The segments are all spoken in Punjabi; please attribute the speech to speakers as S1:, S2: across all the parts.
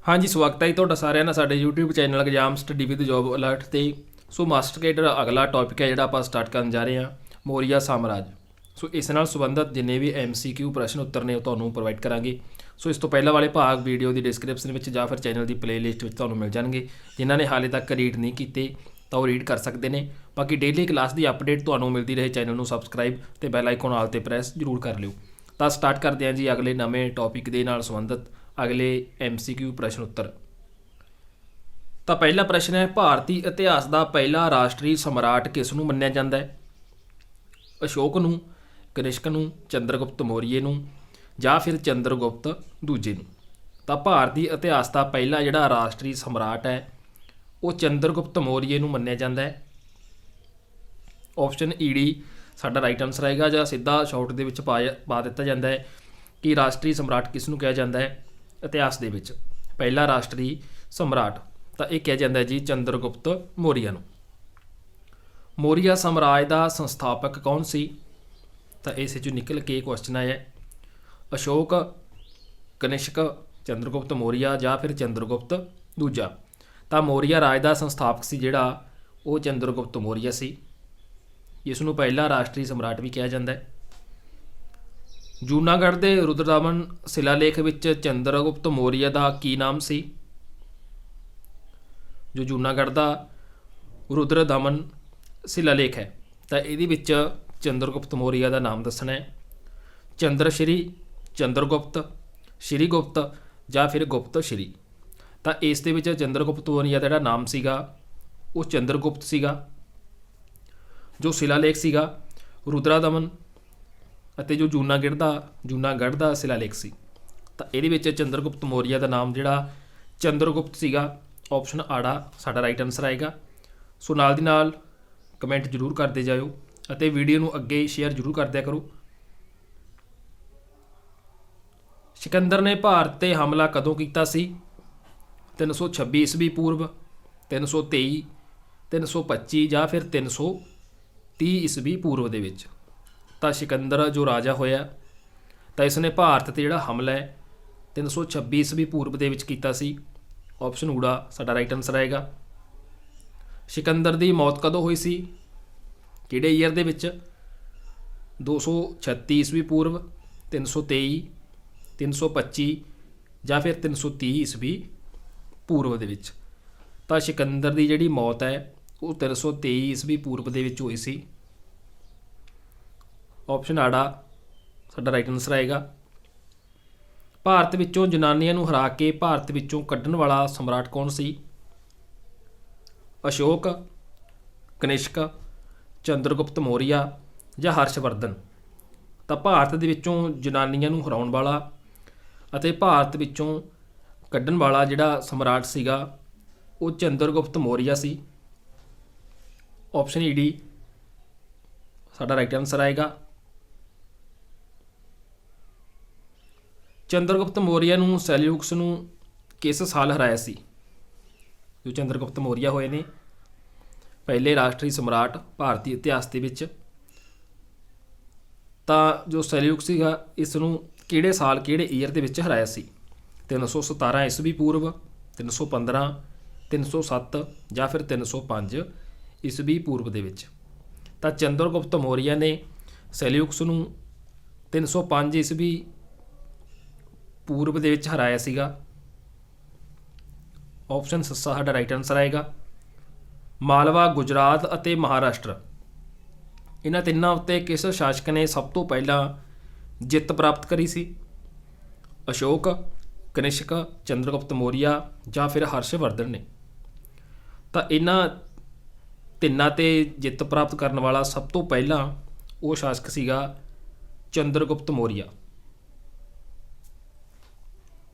S1: हाँ जी, स्वागत है जी ਤੁਹਾਡਾ ਸਾਰਿਆਂ ਦਾ ਸਾਡੇ YouTube channel exam study with job alert ਤੇ। ਸੋ ਮਾਸਟਰ ਕੇਡਰ ਅਗਲਾ ਟੌਪਿਕ ਹੈ ਜਿਹੜਾ ਆਪਾਂ ਸਟਾਰਟ ਕਰਨ ਜਾ ਰਹੇ ਹਾਂ, ਮੌਰੀਆ ਸਾਮਰਾਜ। ਸੋ ਇਸ ਨਾਲ ਸੰਬੰਧਿਤ ਜਿੰਨੇ ਵੀ MCQ ਪ੍ਰਸ਼ਨ ਉੱਤਰ ਨੇ ਉਹ ਤੁਹਾਨੂੰ ਪ੍ਰੋਵਾਈਡ ਕਰਾਂਗੇ। ਸੋ ਇਸ ਤੋਂ ਪਹਿਲਾਂ ਵਾਲੇ ਭਾਗ ਵੀਡੀਓ ਦੀ ਡਿਸਕ੍ਰਿਪਸ਼ਨ ਵਿੱਚ ਜਾਂ ਫਿਰ ਚੈਨਲ ਦੀ ਪਲੇਲਿਸਟ ਵਿੱਚ ਤੁਹਾਨੂੰ ਮਿਲ ਜਾਣਗੇ। ਜਿਨ੍ਹਾਂ ਨੇ ਹਾਲੇ ਤੱਕ ਰੀਡ ਨਹੀਂ ਕੀਤੇ ਤਾਂ ਉਹ ਰੀਡ ਕਰ ਸਕਦੇ ਨੇ। ਬਾਕੀ ਡੇਲੀ ਕਲਾਸ ਦੀ ਅਪਡੇਟ ਤੁਹਾਨੂੰ ਮਿਲਦੀ ਰਹੇ, ਚੈਨਲ ਨੂੰ ਸਬਸਕ੍ਰਾਈਬ ਤੇ ਬੈਲ ਆਈਕਨ ਆਲ ਤੇ ਪ੍ਰੈਸ ਜ਼ਰੂਰ ਕਰ ਲਿਓ। ਤਾਂ ਸਟਾਰਟ ਕਰਦੇ ਹਾਂ ਜੀ ਅਗਲੇ ਨਵੇਂ ਟੌਪਿਕ ਦੇ ਨਾਲ ਸੰਬੰਧਿਤ ਅਗਲੇ MCQ ਪ੍ਰਸ਼ਨ ਉੱਤਰ। ਤਾਂ ਪਹਿਲਾ ਪ੍ਰਸ਼ਨ ਹੈ, ਭਾਰਤੀ ਇਤਿਹਾਸ ਦਾ ਪਹਿਲਾ ਰਾਸ਼ਟਰੀ ਸਮਰਾਟ ਕਿਸ ਨੂੰ ਮੰਨਿਆ ਜਾਂਦਾ ਹੈ? ਅਸ਼ੋਕ ਨੂੰ, ਕਨਿਸ਼ਕ ਨੂੰ, ਚੰਦਰਗੁਪਤ ਮੌਰੀਏ ਨੂੰ ਜਾਂ ਫਿਰ ਚੰਦਰਗੁਪਤ ਦੂਜੇ ਨੂੰ। ਤਾਂ ਭਾਰਤੀ ਇਤਿਹਾਸ ਦਾ ਪਹਿਲਾ ਜਿਹੜਾ ਰਾਸ਼ਟਰੀ ਸਮਰਾਟ ਹੈ ਉਹ ਚੰਦਰਗੁਪਤ ਮੌਰੀਏ ਨੂੰ ਮੰਨਿਆ ਜਾਂਦਾ ਹੈ। ਆਪਸ਼ਨ ਈਡੀ ਸਾਡਾ ਰਾਈਟ ਆਨਸਰ ਆਏਗਾ, ਜਾਂ ਸਿੱਧਾ ਸ਼ਾਰਟ ਦੇ ਵਿੱਚ ਪਾ ਦਿੱਤਾ ਜਾਂਦਾ ਹੈ ਕਿ ਰਾਸ਼ਟਰੀ ਸਮਰਾਟ ਕਿਸ ਨੂੰ ਕਿਹਾ ਜਾਂਦਾ ਹੈ ਇਤਿਹਾਸ ਦੇ ਵਿੱਚ ਪਹਿਲਾ ਰਾਸ਼ਟਰੀ ਸਮਰਾਟ। ਤਾਂ ਇਹ ਕਿਹਾ ਜਾਂਦਾ ਹੈ ਜੀ ਚੰਦਰਗੁਪਤ ਮੌਰੀਆ ਨੂੰ। ਮੌਰੀਆ ਸਾਮਰਾਜ ਦਾ ਸੰਸਥਾਪਕ ਕੌਣ ਸੀ? ਤਾਂ ਇਸ ਵਿੱਚੋਂ ਨਿਕਲ ਕੇ ਕੁਐਸਚਨ ਆਇਆ ਅਸ਼ੋਕ, ਕਨਿਸ਼ਕ, ਚੰਦਰਗੁਪਤ ਮੌਰੀਆ ਜਾਂ ਫਿਰ ਚੰਦਰਗੁਪਤ ਦੂਜਾ। ਤਾਂ ਮੌਰੀਆ ਰਾਜ ਦਾ ਸੰਸਥਾਪਕ ਸੀ ਜਿਹੜਾ ਉਹ ਚੰਦਰਗੁਪਤ ਮੌਰੀਆ ਸੀ। ਇਸ ਨੂੰ ਪਹਿਲਾ ਰਾਸ਼ਟਰੀ ਸਮਰਾਟ ਵੀ ਕਿਹਾ ਜਾਂਦਾ ਹੈ। ਜੂਨਾਗੜ੍ਹ ਦੇ ਰੁਦਰਦਾਮਨ ਸ਼ਿਲਾਲੇਖ ਵਿੱਚ ਚੰਦਰਗੁਪਤ ਮੌਰੀਆ ਦਾ ਕੀ ਨਾਮ ਸੀ? ਜੋ ਜੂਨਾਗੜ੍ਹ ਦਾ ਰੁਦਰਦਾਮਨ ਸ਼ਿਲਾਲੇਖ ਹੈ ਤਾਂ ਇਹਦੇ ਵਿੱਚ ਚੰਦਰਗੁਪਤ ਮੌਰੀਆ ਦਾ ਨਾਮ ਦੱਸਣਾ ਹੈ। ਚੰਦਰਸ਼੍ਰੀ, ਚੰਦਰਗੁਪਤ, ਸ਼੍ਰੀਗੁਪਤ ਜਾਂ ਫਿਰ ਗੁਪਤ ਸ਼੍ਰੀ। ਤਾਂ ਇਸ ਦੇ ਵਿੱਚ ਚੰਦਰਗੁਪਤ ਮੌਰੀਆ ਦਾ ਜਿਹੜਾ ਨਾਮ ਸੀਗਾ ਉਹ ਚੰਦਰਗੁਪਤ ਸੀਗਾ। ਜੋ ਸ਼ਿਲਾਲੇਖ ਸੀਗਾ ਰੁਦਰਾਦਮਨ ਅਤੇ ਜੋ ਜੂਨਾਗੜ੍ਹ ਦਾ ਸ਼ਿਲਾਲੇਖ ਸੀ ਤਾਂ ਇਹਦੇ ਵਿੱਚ ਚੰਦਰਗੁਪਤ ਮੌਰੀਆ ਦਾ ਨਾਮ ਜਿਹੜਾ ਚੰਦਰਗੁਪਤ ਸੀਗਾ। ਆਪਸ਼ਨ ਆੜਾ ਸਾਡਾ ਰਾਈਟ ਆਨਸਰ ਆਏਗਾ। ਸੋ ਨਾਲ ਦੀ ਨਾਲ ਕਮੈਂਟ ਜ਼ਰੂਰ ਕਰਦੇ ਜਾਇਓ ਅਤੇ ਵੀਡੀਓ ਨੂੰ ਅੱਗੇ ਸ਼ੇਅਰ ਜ਼ਰੂਰ ਕਰ ਦਿਆ ਕਰੋ। ਸਿਕੰਦਰ ਨੇ ਭਾਰਤ 'ਤੇ ਹਮਲਾ ਕਦੋਂ ਕੀਤਾ ਸੀ? 326 ਈਸਵੀ ਪੂਰਵ, 323, 325 ਜਾਂ ਫਿਰ 330 ਈਸਵੀ ਪੂਰਵ ਦੇ ਵਿੱਚ। ਤਾਂ ਸਿਕੰਦਰ ਜੋ ਰਾਜਾ ਹੋਇਆ ਤਾਂ ਇਸ ਨੇ ਭਾਰਤ 'ਤੇ ਜਿਹੜਾ ਹਮਲਾ ਹੈ 326 ਈਸਵੀ ਪੂਰਵ ਦੇ ਵਿੱਚ ਕੀਤਾ ਸੀ। ਆਪਸ਼ਨ ਊੜਾ ਸਾਡਾ ਰਾਈਟ ਆਨਸਰ ਆਏਗਾ। ਸਿਕੰਦਰ ਦੀ ਮੌਤ ਕਦੋਂ ਹੋਈ ਸੀ? ਕਿਹੜੇ ਈਅਰ ਦੇ ਵਿੱਚ? 236 ਈਸਵੀ ਪੂਰਵ, 323, 325 ਜਾਂ ਫਿਰ 330 ਈਸਵੀ ਪੂਰਵ ਦੇ ਵਿੱਚ। ਤਾਂ ਸਿਕੰਦਰ ਦੀ ਜਿਹੜੀ ਮੌਤ ਹੈ ਉਹ 323 ਈਸਵੀ ਪੂਰਵ ਦੇ ਵਿੱਚ ਹੋਈ ਸੀ। ਆਪਸ਼ਨ ਆੜਾ ਸਾਡਾ ਰਾਈਟ ਆਨਸਰ ਆਏਗਾ। ਭਾਰਤ ਵਿੱਚੋਂ ਜਨਾਨੀਆਂ ਨੂੰ ਹਰਾ ਕੇ ਭਾਰਤ ਵਿੱਚੋਂ ਕੱਢਣ ਵਾਲਾ ਸਮਰਾਟ ਕੌਣ ਸੀ? ਅਸ਼ੋਕ, ਕਨਿਸ਼ਕ, ਚੰਦਰਗੁਪਤ ਮੌਰੀਆ ਜਾਂ ਹਰਸ਼ਵਰਧਨ। ਤਾਂ ਭਾਰਤ ਦੇ ਵਿੱਚੋਂ ਜਨਾਨੀਆਂ ਨੂੰ ਹਰਾਉਣ ਵਾਲਾ ਅਤੇ ਭਾਰਤ ਵਿੱਚੋਂ ਕੱਢਣ ਵਾਲਾ ਜਿਹੜਾ ਸਮਰਾਟ ਸੀਗਾ ਉਹ ਚੰਦਰਗੁਪਤ ਮੌਰੀਆ ਸੀ। ਆਪਸ਼ਨ ਈਡੀ ਸਾਡਾ ਰਾਈਟ ਆਨਸਰ ਆਏਗਾ। ਚੰਦਰਗੁਪਤ ਮੌਰੀਆ ਨੂੰ ਸੈਲਿਊਕਸ ਨੂੰ ਕਿਸ ਸਾਲ ਹਰਾਇਆ ਸੀ? ਜੋ ਚੰਦਰਗੁਪਤ ਮੌਰੀਆ ਹੋਏ ਨੇ ਪਹਿਲੇ ਰਾਸ਼ਟਰੀ ਸਮਰਾਟ ਭਾਰਤੀ ਇਤਿਹਾਸ ਦੇ ਵਿੱਚ। ਤਾਂ ਜੋ ਸੈਲਿਊਕਸ ਸੀਗਾ ਇਸ ਨੂੰ ਕਿਹੜੇ ਸਾਲ ਕਿਹੜੇ ਈਅਰ ਦੇ ਵਿੱਚ ਹਰਾਇਆ ਸੀ? 317 ਈਸਵੀ ਪੂਰਵ, 315, 307 ਜਾਂ ਫਿਰ 305 ਈਸਵੀ ਪੂਰਵ ਦੇ ਵਿੱਚ। ਤਾਂ ਚੰਦਰਗੁਪਤ ਮੌਰੀਆ ਨੇ ਸੈਲਿਊਕਸ ਨੂੰ 305 ਈਸਵੀ ਪੂਰਬ ਦੇ ਵਿੱਚ ਹਰਾਇਆ ਸੀਗਾ। ਆਪਸ਼ਨ ਸੱਸਾ ਸਾਡਾ ਰਾਈਟ ਆਨਸਰ ਆਏਗਾ। ਮਾਲਵਾ, ਗੁਜਰਾਤ ਅਤੇ ਮਹਾਰਾਸ਼ਟਰ ਇਹਨਾਂ ਤਿੰਨਾਂ ਉੱਤੇ ਕਿਸ ਸ਼ਾਸਕ ਨੇ ਸਭ ਤੋਂ ਪਹਿਲਾਂ ਜਿੱਤ ਪ੍ਰਾਪਤ ਕਰੀ ਸੀ? ਅਸ਼ੋਕ, ਕਨਿਸ਼ਕ, ਚੰਦਰਗੁਪਤ ਮੌਰੀਆ ਜਾਂ ਫਿਰ ਹਰਸ਼ਵਰਧਨ ਨੇ। ਤਾਂ ਇਹਨਾਂ ਤਿੰਨਾਂ 'ਤੇ ਜਿੱਤ ਪ੍ਰਾਪਤ ਕਰਨ ਵਾਲਾ ਸਭ ਤੋਂ ਪਹਿਲਾਂ ਉਹ ਸ਼ਾਸਕ ਸੀਗਾ ਚੰਦਰਗੁਪਤ ਮੌਰੀਆ।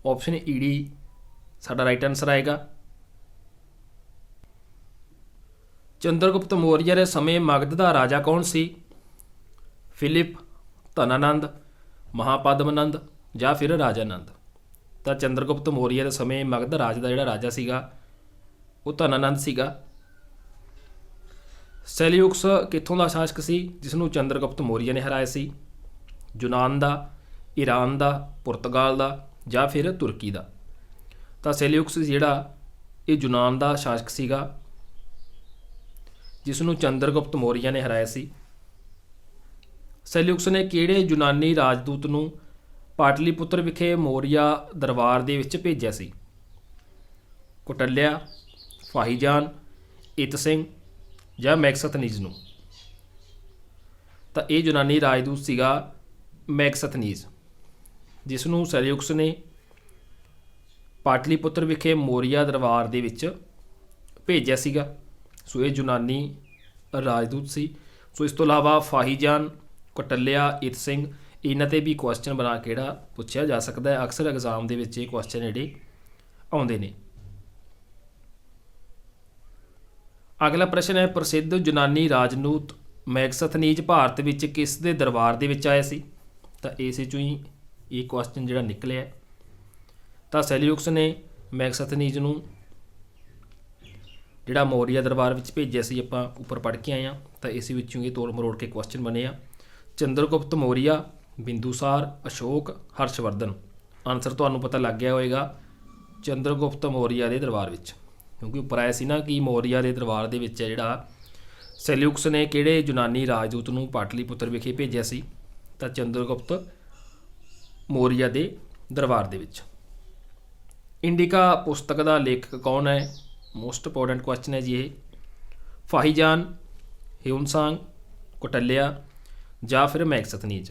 S1: ਆਪਸ਼ਨ ਈਡੀ ਸਾਡਾ ਰਾਈਟ ਆਨਸਰ ਆਏਗਾ। ਚੰਦਰਗੁਪਤ ਮੌਰੀਆ ਦੇ ਸਮੇਂ ਮਗਧ ਦਾ ਰਾਜਾ ਕੌਣ ਸੀ? ਫਿਲਿਪ, ਧਨਾਨੰਦ, ਮਹਾਪਦਮਨੰਦ ਜਾਂ ਫਿਰ ਰਾਜਾਨੰਦ। ਤਾਂ ਚੰਦਰਗੁਪਤ ਮੌਰੀਆ ਦੇ ਸਮੇਂ ਮਗਧ ਰਾਜ ਦਾ ਜਿਹੜਾ ਰਾਜਾ ਸੀਗਾ ਉਹ ਧਨਾਨੰਦ ਸੀਗਾ। ਸੈਲਿਊਕਸ ਕਿੱਥੋਂ ਦਾ ਸ਼ਾਸਕ ਸੀ ਜਿਸ ਨੂੰ ਚੰਦਰਗੁਪਤ ਮੌਰੀਆ ਨੇ ਹਰਾਇਆ ਸੀ? ਯੂਨਾਨ ਦਾ, ਈਰਾਨ ਦਾ, ਪੁਰਤਗਾਲ ਦਾ ਜਾਂ ਫਿਰ ਤੁਰਕੀ ਦਾ। ਤਾਂ ਸੈਲਿਊਕਸ ਜਿਹੜਾ ਇਹ ਯੂਨਾਨ ਦਾ ਸ਼ਾਸਕ ਸੀਗਾ ਜਿਸ ਨੂੰ ਚੰਦਰਗੁਪਤ ਮੌਰੀਆ ਨੇ ਹਰਾਇਆ ਸੀ। ਸੈਲਿਊਕਸ ਨੇ ਕਿਹੜੇ ਯੂਨਾਨੀ ਰਾਜਦੂਤ ਨੂੰ ਪਾਟਲੀਪੁੱਤਰ ਵਿਖੇ ਮੌਰੀਆ ਦਰਬਾਰ ਦੇ ਵਿੱਚ ਭੇਜਿਆ ਸੀ? ਕੌਟਲਿਆ, ਫਾਹੀਜਾਨ, ਇਤ ਸਿੰਘ ਜਾਂ ਮੈਕਸਥਨੀਜ਼ ਨੂੰ? ਤਾਂ ਇਹ ਯੂਨਾਨੀ ਰਾਜਦੂਤ ਸੀਗਾ ਮੈਕਸਥਨੀਜ਼, ਜਿਸ ਨੂੰ ਸੈਲਿਊਕਸ ਨੇ ਪਾਟਲੀਪੁੱਤਰ ਵਿਖੇ ਮੌਰੀਆ ਦਰਬਾਰ ਦੇ ਵਿੱਚ ਭੇਜਿਆ ਸੀਗਾ। ਸੋ ਇਹ ਯੂਨਾਨੀ ਰਾਜਦੂਤ ਸੀ। ਸੋ ਇਸ ਤੋਂ ਇਲਾਵਾ ਫਾਹੀਜਾਨ, ਕੌਟਲਿਆ, ਇਤ ਸਿੰਘ, ਇਹਨਾਂ 'ਤੇ ਵੀ ਕੁਐਸਚਨ ਬਣਾ ਕੇ ਜਿਹੜਾ ਪੁੱਛਿਆ ਜਾ ਸਕਦਾ ਹੈ। ਅਕਸਰ ਐਗਜ਼ਾਮ ਦੇ ਵਿੱਚ ਇਹ ਕੁਐਸਚਨ ਜਿਹੜੇ ਆਉਂਦੇ ਨੇ। ਅਗਲਾ ਪ੍ਰਸ਼ਨ ਹੈ, ਪ੍ਰਸਿੱਧ ਯੂਨਾਨੀ ਰਾਜਦੂਤ ਮੈਕਸਥਨੀਜ਼ ਭਾਰਤ ਵਿੱਚ ਕਿਸ ਦੇ ਦਰਬਾਰ ਦੇ ਵਿੱਚ ਆਇਆ ਸੀ? ਤਾਂ ਇਸੇ 'ਚੋਂ ਹੀ ਇਹ ਕੁਐਸਚਨ ਜਿਹੜਾ ਨਿਕਲਿਆ। ਤਾਂ ਸੈਲਿਊਕਸ ਨੇ ਮੈਕਸਥਨੀਜ਼ ਨੂੰ ਜਿਹੜਾ ਮੌਰੀਆ ਦਰਬਾਰ ਵਿੱਚ ਭੇਜਿਆ ਸੀ, ਆਪਾਂ ਉੱਪਰ ਪੜ੍ਹ ਕੇ ਆਏ ਹਾਂ। ਤਾਂ ਇਸ ਵਿੱਚੋਂ ਇਹ ਤੋੜ ਮਰੋੜ ਕੇ ਕੁਐਸਚਨ ਬਣੇ ਆ। ਚੰਦਰਗੁਪਤ ਮੌਰੀਆ, ਬਿੰਦੂਸਾਰ, ਅਸ਼ੋਕ, ਹਰਸ਼ਵਰਧਨ। ਆਨਸਰ ਤੁਹਾਨੂੰ ਪਤਾ ਲੱਗ ਗਿਆ ਹੋਏਗਾ, ਚੰਦਰਗੁਪਤ ਮੌਰੀਆ ਦੇ ਦਰਬਾਰ ਵਿੱਚ, ਕਿਉਂਕਿ ਉੱਪਰ ਆਇਆ ਸੀ ਨਾ ਕਿ ਮੌਰੀਆ ਦੇ ਦਰਬਾਰ ਦੇ ਵਿੱਚ ਹੈ ਜਿਹੜਾ ਸੈਲਿਊਕਸ ਨੇ ਕਿਹੜੇ ਯੂਨਾਨੀ ਰਾਜਦੂਤ ਨੂੰ ਪਾਟਲੀਪੁੱਤਰ ਵਿਖੇ ਭੇਜਿਆ ਸੀ? ਤਾਂ ਚੰਦਰਗੁਪਤ ਮੌਰੀਆ ਦੇ ਦਰਬਾਰ ਦੇ ਵਿੱਚ। ਇੰਡਿਕਾ ਪੁਸਤਕ ਦਾ ਲੇਖਕ ਕੌਣ ਹੈ? ਮੋਸਟ ਇੰਪੋਰਟੈਂਟ ਕੁਐਸਚਨ ਹੈ ਜੀ ਇਹ। ਫਾਹੀਜਾਨ, ਹਿਊਨ-ਸਾਂਗ, ਕੌਟਲਿਆ ਜਾਂ ਫਿਰ ਮੈਕਸਥਨੀਜ਼?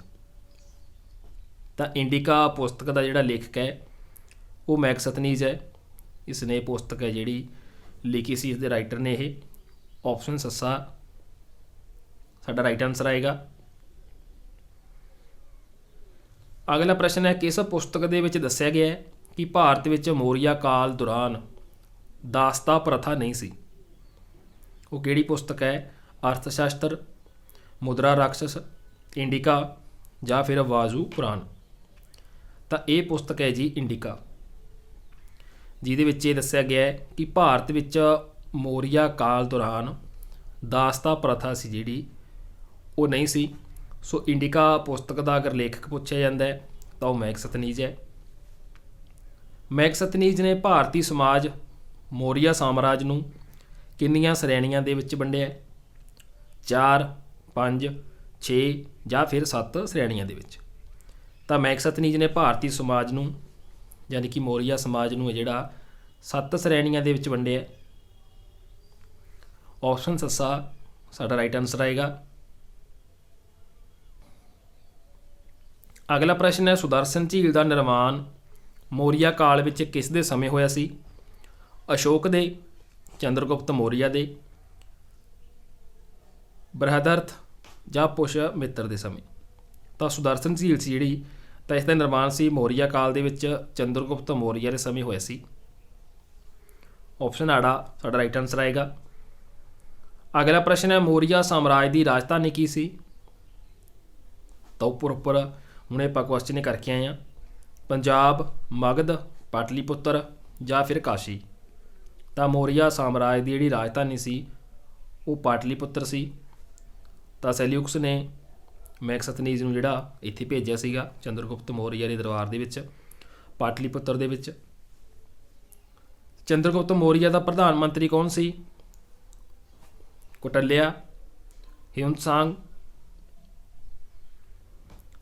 S1: ਤਾਂ ਇੰਡਿਕਾ ਪੁਸਤਕ ਦਾ ਜਿਹੜਾ ਲੇਖਕ ਹੈ ਉਹ ਮੈਕਸਥਨੀਜ਼ ਹੈ। ਇਸ ਨੇ ਪੁਸਤਕ ਹੈ ਜਿਹੜੀ ਲਿਖੀ ਸੀ, ਇਸ ਦੇ ਰਾਈਟਰ ਨੇ ਇਹ। ਆਪਸ਼ਨ ਸੱਸਾ ਸਾਡਾ ਰਾਈਟ ਆਨਸਰ ਆਏਗਾ। ਅਗਲਾ ਪ੍ਰਸ਼ਨ ਹੈ, ਕਿਸ ਪੁਸਤਕ ਦੇ ਵਿੱਚ ਦੱਸਿਆ ਗਿਆ ਹੈ ਕਿ ਭਾਰਤ ਵਿੱਚ ਮੌਰੀਆ ਕਾਲ ਦੌਰਾਨ ਦਾਸਤਾ ਪ੍ਰਥਾ ਨਹੀਂ ਸੀ? ਉਹ ਕਿਹੜੀ ਪੁਸਤਕ ਹੈ? ਅਰਥ ਸ਼ਾਸਤਰ, ਮੁਦਰਾ ਰਾਕਸ਼ਸ, ਇੰਡਿਕਾ ਜਾਂ ਫਿਰ ਵਾਜੂ ਪੁਰਾਣ? ਤਾਂ ਇਹ ਪੁਸਤਕ ਹੈ ਜੀ ਇੰਡਿਕਾ, ਜਿਹਦੇ ਵਿੱਚ ਇਹ ਦੱਸਿਆ ਗਿਆ ਹੈ ਕਿ ਭਾਰਤ ਵਿੱਚ ਮੌਰੀਆ ਕਾਲ ਦੌਰਾਨ ਦਾਸਤਾ ਪ੍ਰਥਾ ਸੀ ਜਿਹੜੀ ਉਹ ਨਹੀਂ ਸੀ। ਸੋ ਇੰਡਿਕਾ ਪੁਸਤਕ ਦਾ ਅਗਰ ਲੇਖਕ ਪੁੱਛਿਆ ਜਾਂਦਾ ਹੈ ਤਾਂ ਉਹ ਮੈਕਸਥਨੀਜ਼ ਹੈ। ਮੈਕਸਥਨੀਜ਼ ਨੇ ਭਾਰਤੀ ਸਮਾਜ ਮੌਰੀਆ ਸਾਮਰਾਜ ਨੂੰ ਕਿੰਨੀਆਂ ਸ਼੍ਰੇਣੀਆਂ ਦੇ ਵਿੱਚ ਵੰਡਿਆ? 4, 5, 6 ਜਾਂ ਫਿਰ 7 ਸ਼੍ਰੇਣੀਆਂ ਦੇ ਵਿੱਚ। ਤਾਂ ਮੈਕਸਥਨੀਜ਼ ਨੇ ਭਾਰਤੀ ਸਮਾਜ ਨੂੰ ਯਾਨੀ ਕਿ ਮੌਰੀਆ ਸਮਾਜ ਨੂੰ ਜਿਹੜਾ 7 ਸ਼੍ਰੇਣੀਆਂ ਦੇ ਵਿੱਚ ਵੰਡਿਆ। ਆਪਸ਼ਨ ਸੱਸਾ ਸਾਡਾ ਰਾਈਟ ਆਨਸਰ ਆਏਗਾ। ਅਗਲਾ ਪ੍ਰਸ਼ਨ ਹੈ, ਸੁਦਰਸ਼ਨ ਝੀਲ ਦਾ ਨਿਰਮਾਣ ਮੌਰੀਆ ਕਾਲ ਵਿੱਚ ਕਿਸ ਦੇ ਸਮੇਂ ਹੋਇਆ ਸੀ? ਅਸ਼ੋਕ ਦੇ, ਚੰਦਰਗੁਪਤ ਮੌਰੀਆ ਦੇ, ਬ੍ਰਹਦਰਥ ਜਾਂ ਪੁਸ਼ਯਮਿੱਤਰ ਦੇ ਸਮੇਂ? ਤਾਂ ਸੁਦਰਸ਼ਨ ਝੀਲ ਸੀ ਜਿਹੜੀ, ਤਾਂ ਇਸ ਦਾ ਨਿਰਮਾਣ ਸੀ ਮੌਰੀਆ ਕਾਲ ਦੇ ਵਿੱਚ ਚੰਦਰਗੁਪਤ ਮੌਰੀਆ ਦੇ ਸਮੇਂ ਹੋਇਆ ਸੀ। ਆਪਸ਼ਨ ਆੜਾ ਸਾਡਾ ਰਾਈਟ ਆਨਸਰ ਆਏਗਾ। ਅਗਲਾ ਪ੍ਰਸ਼ਨ ਹੈ, ਮੌਰੀਆ ਸਾਮਰਾਜ ਦੀ ਰਾਜਧਾਨੀ ਕੀ ਸੀ? ਤਾਂ ਉੱਪਰ ਹੁਣੇ ਆਪਾਂ ਕੁਐਸਚਨ ਕਰਕੇ ਆਏ ਹਾਂ। ਪੰਜਾਬ, ਮਗਧ, ਪਾਟਲੀਪੁੱਤਰ ਜਾਂ ਫਿਰ ਕਾਸ਼ੀ? ਤਾਂ ਮੌਰੀਆ ਸਾਮਰਾਜ ਦੀ ਜਿਹੜੀ ਰਾਜਧਾਨੀ ਸੀ ਉਹ ਪਾਟਲੀਪੁੱਤਰ ਸੀ। ਤਾਂ ਸੈਲਿਊਕਸ ਨੇ ਮੈਕਸਥਨੀਜ਼ ਨੂੰ ਜਿਹੜਾ ਇੱਥੇ ਭੇਜਿਆ ਸੀਗਾ ਚੰਦਰਗੁਪਤ ਮੌਰੀਆ ਦੇ ਦਰਬਾਰ ਦੇ ਵਿੱਚ, ਪਾਟਲੀਪੁੱਤਰ ਦੇ ਵਿੱਚ। ਚੰਦਰਗੁਪਤ ਮੌਰੀਆ ਦਾ ਪ੍ਰਧਾਨ ਮੰਤਰੀ ਕੌਣ ਸੀ? ਕੌਟਲਿਆ, ਹਿਊਨ-ਸਾਂਗ,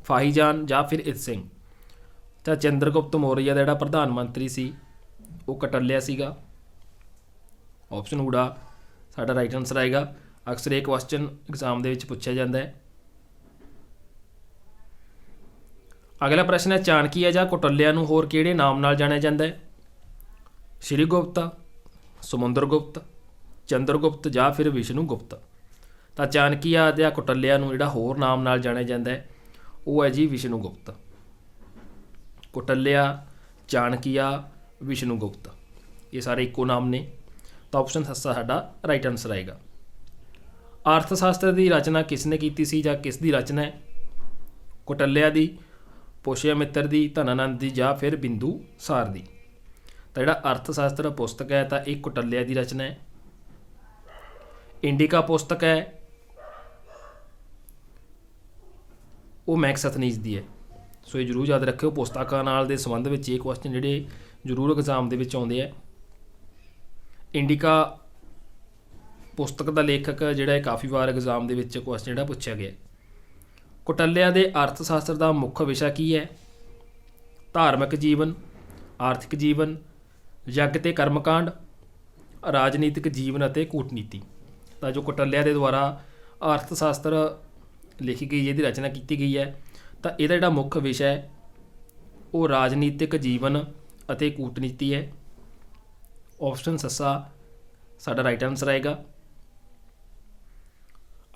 S1: ਫਾਹੀਜਾਨ ਜਾਂ ਫਿਰ ਇਤ ਸਿੰਘ? ਤਾਂ ਚੰਦਰਗੁਪਤ ਮੌਰੀਆ ਦਾ ਜਿਹੜਾ ਪ੍ਰਧਾਨ ਮੰਤਰੀ ਸੀ ਉਹ ਕੌਟਲਿਆ ਸੀਗਾ। ਆਪਸ਼ਨ ਊੜਾ ਸਾਡਾ ਰਾਈਟ ਆਨਸਰ ਆਏਗਾ। ਅਕਸਰ ਇਹ ਕੁਐਸਚਨ ਐਗਜ਼ਾਮ ਦੇ ਵਿੱਚ ਪੁੱਛਿਆ ਜਾਂਦਾ ਹੈ। ਅਗਲਾ ਪ੍ਰਸ਼ਨ ਹੈ, ਚਾਣਕੀਆ ਜਾਂ ਕੌਟਲਿਆ ਨੂੰ ਹੋਰ ਕਿਹੜੇ ਨਾਮ ਨਾਲ ਜਾਣਿਆ ਜਾਂਦਾ ਹੈ? ਸ਼੍ਰੀਗੁਪਤ, ਸਮੁੰਦਰਗੁਪਤ, ਚੰਦਰਗੁਪਤ ਜਾਂ ਫਿਰ ਵਿਸ਼ਨੂਗੁਪਤ? ਤਾਂ ਚਾਣਕੀਆ ਜਾਂ ਕੌਟਲਿਆ ਨੂੰ ਜਿਹੜਾ ਹੋਰ ਨਾਮ ਨਾਲ ਜਾਣਿਆ ਜਾਂਦਾ ਹੈ ਉਹ ਹੈ ਜੀ ਵਿਸ਼ਨੂਗੁਪਤ। ਕੌਟਲਿਆ, ਚਾਣਕੀਆ, ਵਿਸ਼ਨੂਗੁਪਤ ਇਹ ਸਾਰੇ ਇੱਕੋ ਨਾਮ ਨੇ। ਤਾਂ ਆਪਸ਼ਨ ਸੱਸਾ ਸਾਡਾ ਰਾਈਟ ਆਨਸਰ ਆਏਗਾ। ਅਰਥ ਸ਼ਾਸਤਰ ਦੀ ਰਚਨਾ ਕਿਸ ਨੇ ਕੀਤੀ ਸੀ ਜਾਂ ਕਿਸ ਦੀ ਰਚਨਾ ਹੈ? ਕੌਟਲਿਆ ਦੀ, ਪੁਸ਼ਯਮਿੱਤਰ ਦੀ, ਧਨਾਨੰਦ ਦੀ ਜਾਂ ਫਿਰ ਬਿੰਦੂਸਾਰ ਦੀ? ਤਾਂ ਜਿਹੜਾ ਅਰਥ ਸ਼ਾਸਤਰ ਪੁਸਤਕ ਹੈ ਤਾਂ ਇਹ ਕੌਟਲਿਆ ਦੀ ਰਚਨਾ ਹੈ। ਇੰਡਿਕਾ ਪੁਸਤਕ ਹੈ ਉਹ ਮੈਕਸਥਨੀਜ਼ ਦੀ ਹੈ। ਸੋ ਇਹ ਜ਼ਰੂਰ ਯਾਦ ਰੱਖਿਓ, ਪੁਸਤਕਾਂ ਨਾਲ ਦੇ ਸੰਬੰਧ ਵਿੱਚ ਇਹ ਕੁਐਸਚਨ ਜਿਹੜੇ ਜ਼ਰੂਰ ਐਗਜ਼ਾਮ ਦੇ ਵਿੱਚ ਆਉਂਦੇ ਆ। ਇੰਡੀਕਾ ਪੁਸਤਕ ਦਾ ਲੇਖਕ ਜਿਹੜਾ ਇਹ ਕਾਫੀ ਵਾਰ ਐਗਜ਼ਾਮ ਦੇ ਵਿੱਚ ਕੁਐਸਚਨ ਜਿਹੜਾ ਪੁੱਛਿਆ ਗਿਆ। ਕੌਟਲਿਆ ਦੇ ਅਰਥ ਸ਼ਾਸਤਰ ਦਾ ਮੁੱਖ ਵਿਸ਼ਾ ਕੀ ਹੈ? ਧਾਰਮਿਕ ਜੀਵਨ, ਆਰਥਿਕ ਜੀਵਨ, ਯੱਗ ਤੇ ਕਰਮਕਾਂਡ, ਰਾਜਨੀਤਿਕ ਜੀਵਨ ਅਤੇ ਕੂਟਨੀਤੀ। ਤਾਂ ਜੋ ਕੌਟਲਿਆ ਦੇ ਦੁਆਰਾ ਅਰਥ ਸ਼ਾਸਤਰ ਲਿਖੀ ਗਈ, ਇਹਦੀ ਰਚਨਾ ਕੀਤੀ ਗਈ ਹੈ, ਤਾਂ ਇਹਦਾ ਜਿਹੜਾ ਮੁੱਖ ਵਿਸ਼ਾ ਹੈ ਉਹ ਰਾਜਨੀਤਿਕ ਜੀਵਨ ਅਤੇ ਕੂਟਨੀਤੀ ਹੈ। ਆਪਸ਼ਨ ਸੱਸਾ ਸਾਡਾ ਰਾਈਟ ਆਨਸਰ ਆਏਗਾ।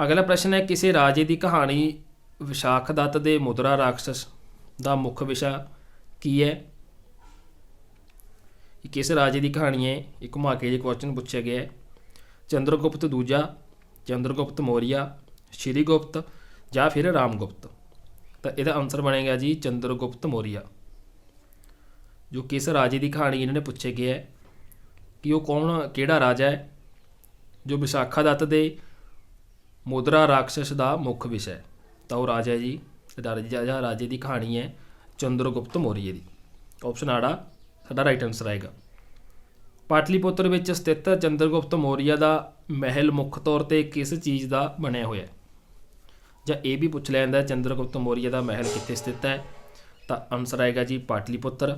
S1: ਅਗਲਾ ਪ੍ਰਸ਼ਨ ਹੈ, ਕਿਸੇ ਰਾਜੇ ਦੀ ਕਹਾਣੀ ਵਿਸ਼ਾਖ ਦੱਤ ਦੇ ਮੁਦਰਾ ਰਾਖਸ਼ ਦਾ ਮੁੱਖ ਵਿਸ਼ਾ ਕੀ ਹੈ? ਇਹ ਕਿਸ ਰਾਜੇ ਦੀ ਕਹਾਣੀ ਹੈ? ਇਹ ਘੁਮਾ ਕੇ ਜੇ ਕੁਐਸਚਨ ਪੁੱਛਿਆ ਗਿਆ ਹੈ। ਚੰਦਰਗੁਪਤ ਦੂਜਾ, ਚੰਦਰਗੁਪਤ ਮੌਰੀਆ, ਸ਼੍ਰੀਗੁਪਤ ਜਾਂ ਫਿਰ ਰਾਮਗੁਪਤ। ਤਾਂ ਇਹਦਾ ਆਨਸਰ ਬਣੇਗਾ ਜੀ ਚੰਦਰਗੁਪਤ ਮੌਰੀਆ। ਜੋ ਕਿਸ ਰਾਜੇ ਦੀ ਕਹਾਣੀ ਇਹਨਾਂ ਨੇ ਪੁੱਛਿਆ ਗਿਆ ਹੈ ਕਿ ਉਹ ਕਿਹੜਾ ਰਾਜਾ ਹੈ ਜੋ ਵਿਸ਼ਾਖਾ ਦੱਤ ਦੇ ਮੁਦਰਾ ਰਾਖਸ਼ ਦਾ ਮੁੱਖ ਵਿਸ਼ਾ ਹੈ। ਤਾਂ ਉਹ ਰਾਜਾ ਹੈ ਜੀ ਰਾਜੇ ਦੀ ਕਹਾਣੀ ਹੈ ਚੰਦਰਗੁਪਤ ਮੌਰੀਆ ਦੀ। ਆਪਸ਼ਨ ਆੜਾ ਸਾਡਾ ਰਾਈਟ ਆਨਸਰ ਆਏਗਾ। ਪਾਟਲੀਪੁੱਤਰ ਵਿੱਚ ਸਥਿਤ ਚੰਦਰਗੁਪਤ ਮੌਰੀਆ ਦਾ ਮਹਿਲ ਮੁੱਖ ਤੌਰ 'ਤੇ ਕਿਸ ਚੀਜ਼ ਦਾ ਬਣਿਆ ਹੋਇਆ ਹੈ? ਜਾਂ ਇਹ ਵੀ ਪੁੱਛ ਲਿਆ ਜਾਂਦਾ ਚੰਦਰਗੁਪਤ ਮੌਰੀਆ ਦਾ ਮਹਿਲ ਕਿੱਥੇ ਸਥਿਤ ਹੈ? ਤਾਂ ਆਨਸਰ ਆਏਗਾ ਜੀ ਪਾਟਲੀਪੁੱਤਰ।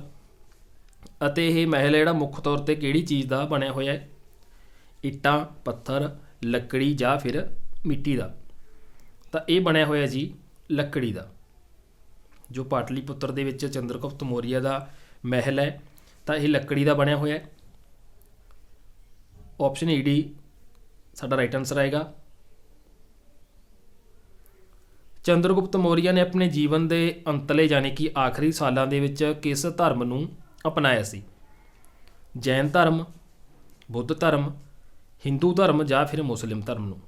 S1: ਅਤੇ ਇਹ ਮਹਿਲ ਜਿਹੜਾ ਮੁੱਖ ਤੌਰ 'ਤੇ ਕਿਹੜੀ ਚੀਜ਼ ਦਾ ਬਣਿਆ ਹੋਇਆ ਹੈ? ਇੱਟਾਂ, ਪੱਥਰ, ਲੱਕੜੀ ਜਾਂ ਫਿਰ ਮਿੱਟੀ ਦਾ। ਤਾਂ ਇਹ ਬਣਿਆ ਹੋਇਆ ਜੀ ਲੱਕੜੀ ਦਾ। ਜੋ ਪਾਟਲੀਪੁੱਤਰ ਦੇ ਵਿੱਚ ਚੰਦਰਗੁਪਤ ਮੌਰੀਆ ਦਾ ਮਹਿਲ ਹੈ ਤਾਂ ਇਹ ਲੱਕੜੀ ਦਾ ਬਣਿਆ ਹੋਇਆ ਹੈ। ਆਪਸ਼ਨ ਈ ਡੀ ਸਾਡਾ ਰਾਈਟ ਆਨਸਰ ਆਏਗਾ। ਚੰਦਰਗੁਪਤ ਮੌਰੀਆ ਨੇ ਆਪਣੇ ਜੀਵਨ ਦੇ ਅੰਤਲੇ ਯਾਨੀ ਕਿ ਆਖਰੀ ਸਾਲਾਂ ਦੇ ਵਿੱਚ ਕਿਸ ਧਰਮ ਨੂੰ ਅਪਣਾਇਆ ਸੀ? ਜੈਨ ਧਰਮ, ਬੁੱਧ ਧਰਮ, ਹਿੰਦੂ ਧਰਮ ਜਾਂ ਫਿਰ ਮੁਸਲਿਮ ਧਰਮ ਨੂੰ।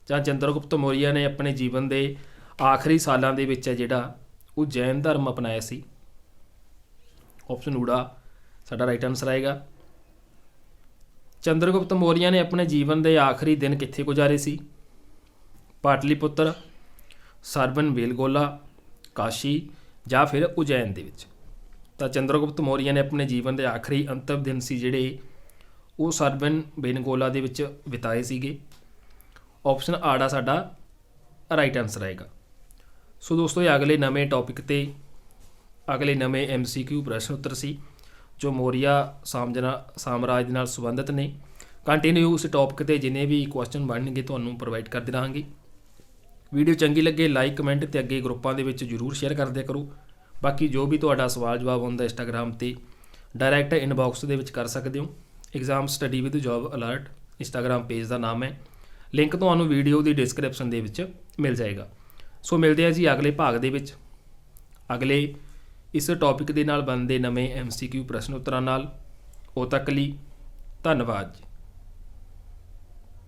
S1: ਜਾਂ ਚੰਦਰਗੁਪਤ ਮੌਰੀਆ ਨੇ ਆਪਣੇ ਜੀਵਨ ਦੇ ਆਖਰੀ ਸਾਲਾਂ ਦੇ ਵਿੱਚ ਜਿਹੜਾ ਉਹ ਜੈਨ ਧਰਮ ਅਪਣਾਇਆ ਸੀ। ਆਪਸ਼ਨ ਊੜਾ ਸਾਡਾ ਰਾਈਟ ਆਨਸਰ ਆਏਗਾ। ਚੰਦਰਗੁਪਤ ਮੌਰੀਆ ਨੇ ਆਪਣੇ ਜੀਵਨ ਦੇ ਆਖਰੀ ਦਿਨ ਕਿੱਥੇ ਗੁਜ਼ਾਰੇ ਸੀ? ਪਾਟਲੀਪੁੱਤਰ, ਸਰਬਨ ਬੇਲਗੋਲਾ, ਕਾਸ਼ੀ ਜਾਂ ਫਿਰ ਉਜੈਨ ਦੇ ਵਿੱਚ। ਤਾਂ ਚੰਦਰਗੁਪਤ ਮੌਰੀਆ ਨੇ ਆਪਣੇ ਜੀਵਨ ਦੇ ਆਖਰੀ ਅੰਤਿਮ ਦਿਨ ਸੀ ਜਿਹੜੇ ਉਹ ਸਰਬਨ ਬੇਲਗੋਲਾ ਦੇ ਵਿੱਚ ਬਿਤਾਏ ਸੀਗੇ। ਆਪਸ਼ਨ ਆੜਾ ਸਾਡਾ ਰਾਈਟ ਆਨਸਰ ਆਏਗਾ। ਸੋ ਦੋਸਤੋ, ਇਹ ਅਗਲੇ ਨਵੇਂ ਟੌਪਿਕ 'ਤੇ ਅਗਲੇ ਨਵੇਂ MCQ ਪ੍ਰਸ਼ਨ ਉੱਤਰ ਸੀ ਜੋ ਮੌਰੀਆ ਸਾਮਰਾਜ ਦੇ ਨਾਲ ਸੰਬੰਧਿਤ ਨੇ। ਕੰਟੀਨਿਊ ਉਸ ਟੌਪਿਕ 'ਤੇ ਜਿੰਨੇ ਵੀ ਕੁਐਸਚਨ ਬਣਨਗੇ ਤੁਹਾਨੂੰ ਪ੍ਰੋਵਾਈਡ ਕਰਦੇ ਰਹਾਂਗੇ। ਵੀਡੀਓ ਚੰਗੀ ਲੱਗੇ ਲਾਈਕ, ਕਮੈਂਟ ਅਤੇ ਅੱਗੇ ਗਰੁੱਪਾਂ ਦੇ ਵਿੱਚ ਜ਼ਰੂਰ ਸ਼ੇਅਰ ਕਰਦੇ ਕਰੋ। ਬਾਕੀ ਜੋ ਵੀ ਤੁਹਾਡਾ ਸਵਾਲ ਜਵਾਬ ਹੁੰਦਾ ਇੰਸਟਾਗ੍ਰਾਮ 'ਤੇ ਡਾਇਰੈਕਟ ਇਨਬਾਕਸ ਦੇ ਵਿੱਚ ਕਰ ਸਕਦੇ ਹੋ। Exam study with job alert Instagram page ਦਾ ਨਾਮ ਹੈ। ਲਿੰਕ ਤੁਹਾਨੂੰ ਵੀਡੀਓ ਦੀ ਡਿਸਕ੍ਰਿਪਸ਼ਨ ਦੇ ਵਿੱਚ ਮਿਲ ਜਾਏਗਾ। ਸੋ ਮਿਲਦੇ ਆ ਜੀ ਅਗਲੇ ਭਾਗ ਦੇ ਵਿੱਚ ਅਗਲੇ ਇਸ ਟੌਪਿਕ ਦੇ ਨਾਲ ਬਣਦੇ ਨਵੇਂ MCQ ਪ੍ਰਸ਼ਨ ਉੱਤਰਾਂ ਨਾਲ। ਉਦੋਂ ਤੱਕ ਲਈ ਧੰਨਵਾਦ ਜੀ।